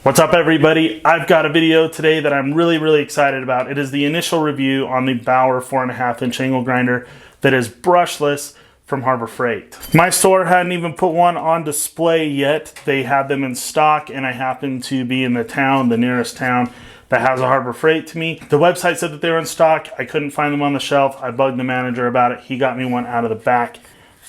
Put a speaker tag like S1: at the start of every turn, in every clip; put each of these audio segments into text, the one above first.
S1: What's up everybody? I've got a video today that I'm really excited about. It is the initial review on the Bauer 4.5-inch angle grinder that is brushless from Harbor Freight. My store hadn't even put one on display yet. They had them in stock and I happened to be in the nearest town that has a Harbor Freight to me. The website said that they were in stock. I couldn't find them on the shelf. I bugged the manager about it. He got me one out of the back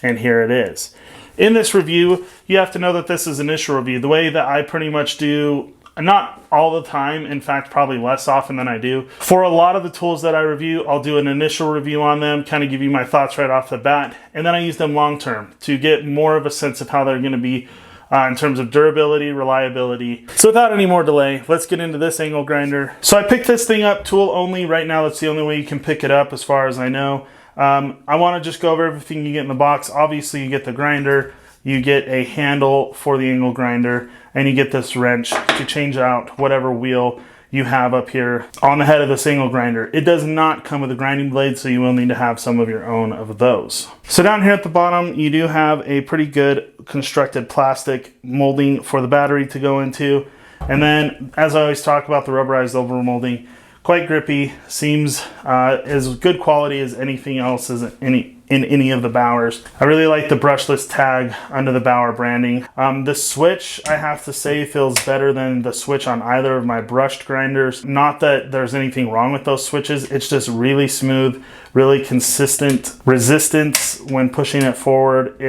S1: and here it is. In this review, you have to know that this is an initial review. The way that I pretty much do, not all the time, in fact, probably less often than I do. For a lot of the tools that I review, I'll do an initial review on them, kind of give you my thoughts right off the bat, and then I use them long term to get more of a sense of how they're going to be in terms of durability, reliability. So without any more delay, let's get into this angle grinder. So I picked this thing up tool only. Right now, that's the only way you can pick it up as far as I know. I want to just go over everything you get in the box. Obviously, you get the grinder, you get a handle for the angle grinder, and you get this wrench to change out whatever wheel you have up here on the head of this angle grinder. It does not come with a grinding blade, so you will need to have some of your own of those. So down here at the bottom, you do have a pretty good constructed plastic molding for the battery to go into. And then, as I always talk about the rubberized over molding, quite grippy, seems as good quality as anything else in any of the Bauers. I really like the brushless tag under the Bauer branding. The switch, I have to say, feels better than the switch on either of my brushed grinders. Not that there's anything wrong with those switches, it's just really smooth, really consistent resistance when pushing it forward.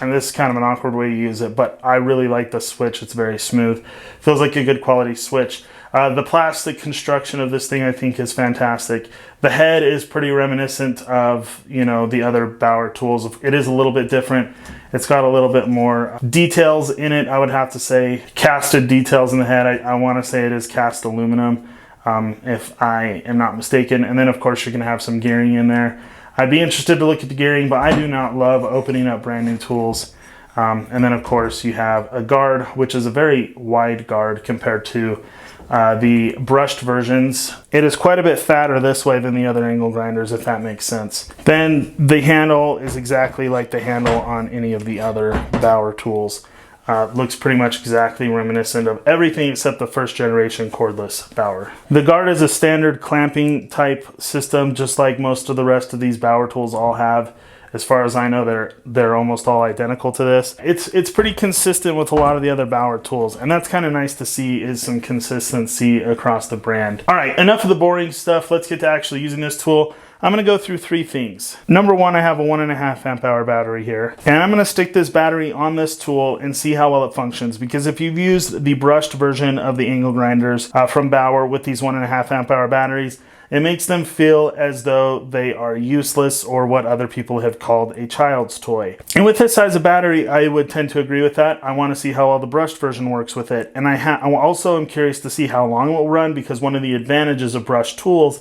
S1: And this is kind of an awkward way to use it, but I really like the switch. It's very smooth. Feels like a good quality switch. The plastic construction of this thing I think is fantastic. The head is pretty reminiscent of, you know, the other Bauer tools. It is a little bit different. It's got a little bit more details in it, I would have to say. Casted details in the head. I want to say it is cast aluminum, if I am not mistaken. And then of course you're going to have some gearing in there. I'd be interested to look at the gearing, but I do not love opening up brand new tools. And then of course you have a guard, which is a very wide guard compared to the brushed versions. It is quite a bit fatter this way than the other angle grinders, if that makes sense. Then the handle is exactly like the handle on any of the other Bauer tools. Looks pretty much exactly reminiscent of everything except the first generation cordless Bauer. The guard is a standard clamping type system, just like most of the rest of these Bauer tools all have. As far as I know, they're almost all identical to this. It's pretty consistent with a lot of the other Bauer tools, and that's kind of nice to see, is some consistency across the brand. All right, enough of the boring stuff. Let's get to actually using this tool. I'm gonna go through three things. Number one, I have a 1.5 amp hour battery here, and I'm gonna stick this battery on this tool and see how well it functions, because if you've used the brushed version of the angle grinders from Bauer with these 1.5 amp hour batteries, it makes them feel as though they are useless, or what other people have called a child's toy. And with this size of battery, I would tend to agree with that. I want to see how well the brushed version works with it. And I also am curious to see how long it will run, because one of the advantages of brushed tools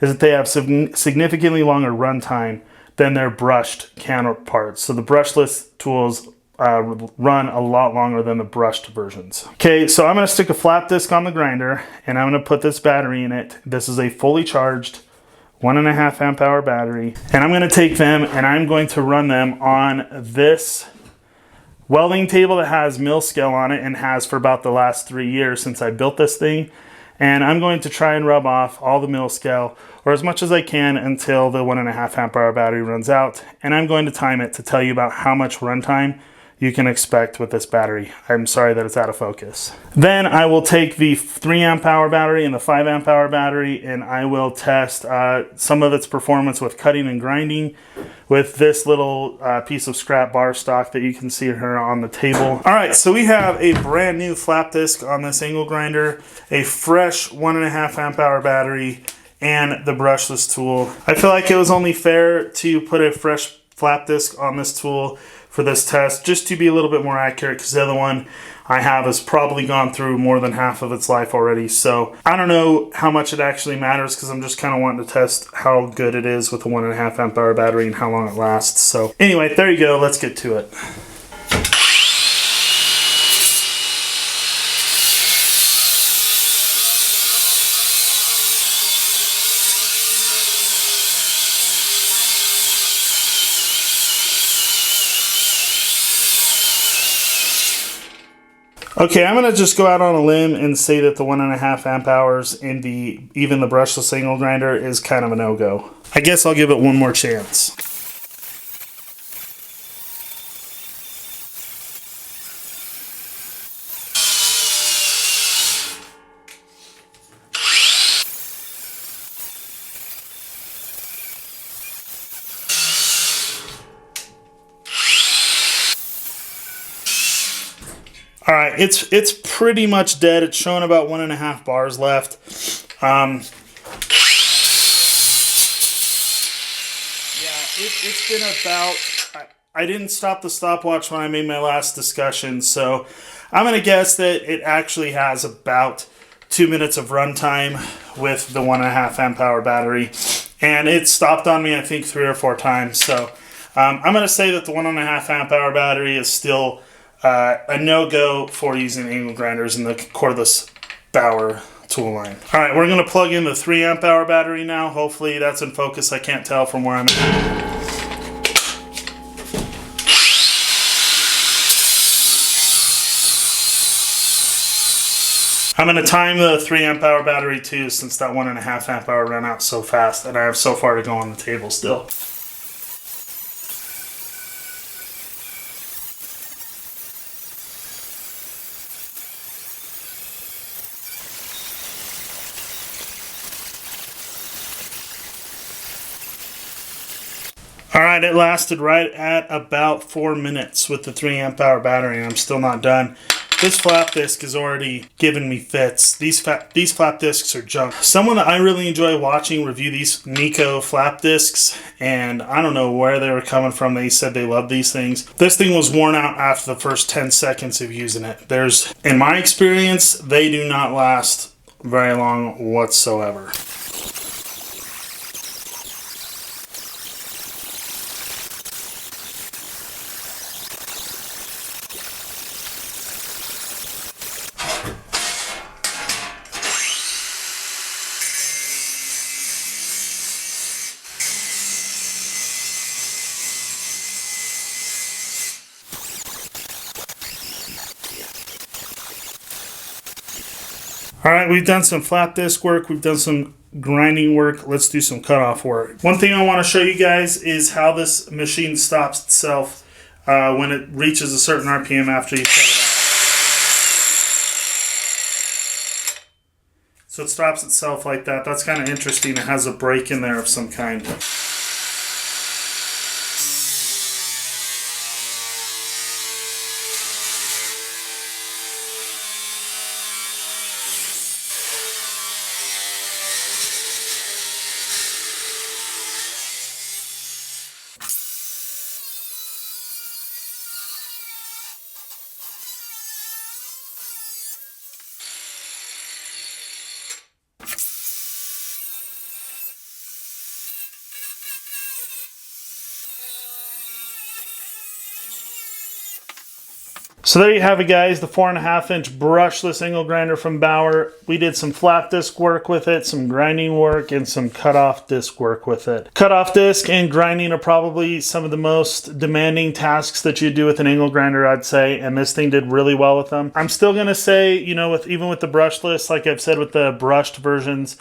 S1: is that they have significantly longer runtime than their brushed counterparts. So the brushless tools run a lot longer than the brushed versions. Okay, so I'm going to stick a flap disc on the grinder and I'm going to put this battery in it. This is a fully charged 1.5 amp hour battery, and I'm going to take them and I'm going to run them on this welding table that has mill scale on it and has for about the last 3 years since I built this thing. And I'm going to try and rub off all the mill scale, or as much as I can, until the 1.5 amp hour battery runs out. And I'm going to time it to tell you about how much runtime you can expect with this battery. I'm sorry that it's out of focus. Then I will take the 3 amp hour battery and the 5 amp hour battery, and I will test some of its performance with cutting and grinding with this little piece of scrap bar stock that you can see here on the table. All right, so we have a brand new flap disc on this angle grinder, a fresh 1.5 amp hour battery, and the brushless tool. I feel like it was only fair to put a fresh flap disc on this tool for this test, just to be a little bit more accurate, because the other one I have has probably gone through more than half of its life already. So I don't know how much it actually matters, because I'm just kind of wanting to test how good it is with a 1.5 amp hour battery and how long it lasts. So anyway, there you go. Let's get to it. Okay, I'm going to just go out on a limb and say that the 1.5 amp hours in even the brushless angle grinder is kind of a no-go. I guess I'll give it one more chance. All right, it's pretty much dead. It's showing about 1.5 bars left. Yeah, it's been about. I didn't stop the stopwatch when I made my last discussion, so I'm gonna guess that it actually has about 2 minutes of runtime with the 1.5 amp hour battery, and it stopped on me I think 3 or 4 times. So I'm gonna say that the 1.5 amp hour battery is still a no-go for using angle grinders in the cordless Bauer tool line. All right, we're going to plug in the 3 amp hour battery now. Hopefully that's in focus. I can't tell from where I'm at. I'm going to time the 3 amp hour battery too, since that 1.5 amp hour ran out so fast, and I have so far to go on the table still. All right, it lasted right at about 4 minutes with the 3 amp hour battery, and I'm still not done. This flap disc is already giving me fits. These flap discs are junk. Someone that I really enjoy watching review these Nico flap discs, and I don't know where they were coming from. They said they love these things. This thing was worn out after the first 10 seconds of using it. In my experience, they do not last very long whatsoever. All right, we've done some flap disc work, we've done some grinding work, let's do some cutoff work. One thing I want to show you guys is how this machine stops itself when it reaches a certain RPM after you cut it out. So it stops itself like that. That's kind of interesting. It has a break in there of some kind. So there you have it, guys, the 4.5-inch brushless angle grinder from Bauer. We did some flap disc work with it, some grinding work, and some cutoff disc work with it. Cutoff disc and grinding are probably some of the most demanding tasks that you do with an angle grinder, I'd say, and this thing did really well with them. I'm still going to say, you know, even with the brushless, like I've said with the brushed versions,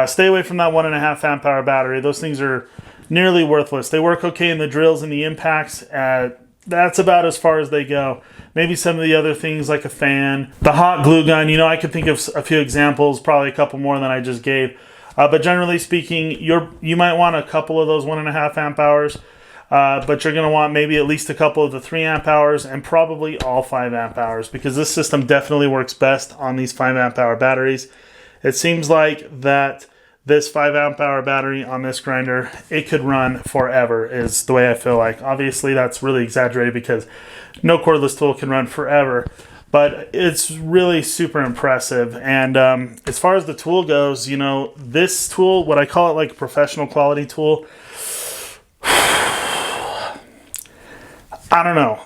S1: stay away from that 1.5 amp hour battery. Those things are nearly worthless. They work okay in the drills and the impacts. That's about as far as they go. Maybe some of the other things like a fan. The hot glue gun, you know, I could think of a few examples, probably a couple more than I just gave. But generally speaking, you might want a couple of those 1.5 amp hours, but you're going to want maybe at least a couple of the 3 amp hours and probably all 5 amp hours, because this system definitely works best on these 5 amp hour batteries. It seems like that this 5 amp hour battery on this grinder, it could run forever, is the way I feel like. Obviously, that's really exaggerated because no cordless tool can run forever, but it's really super impressive. And as far as the tool goes, you know, this tool, what I call it like a professional quality tool, I don't know.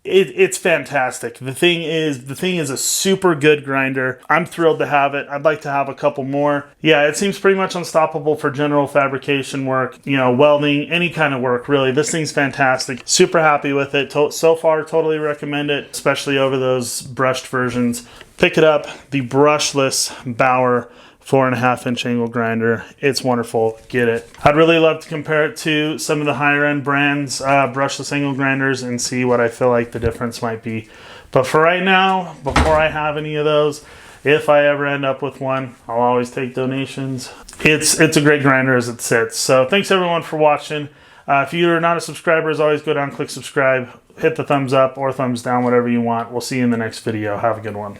S1: it's fantastic. The thing is a super good grinder. I'm thrilled to have it. I'd like to have a couple more. Yeah, it seems pretty much unstoppable for general fabrication work, you know, welding, any kind of work, really. This thing's fantastic. Super happy with it. So far, totally recommend it, especially over those brushed versions. Pick it up, the brushless Bauer 4.5-inch angle grinder. It's wonderful. Get it. I'd really love to compare it to some of the higher end brands, brushless angle grinders, and see what I feel like the difference might be. But for right now, before I have any of those, if I ever end up with one, I'll always take donations. It's a great grinder as it sits. So thanks everyone for watching. If you're not a subscriber, as always, go down, click subscribe, hit the thumbs up or thumbs down, whatever you want. We'll see you in the next video. Have a good one.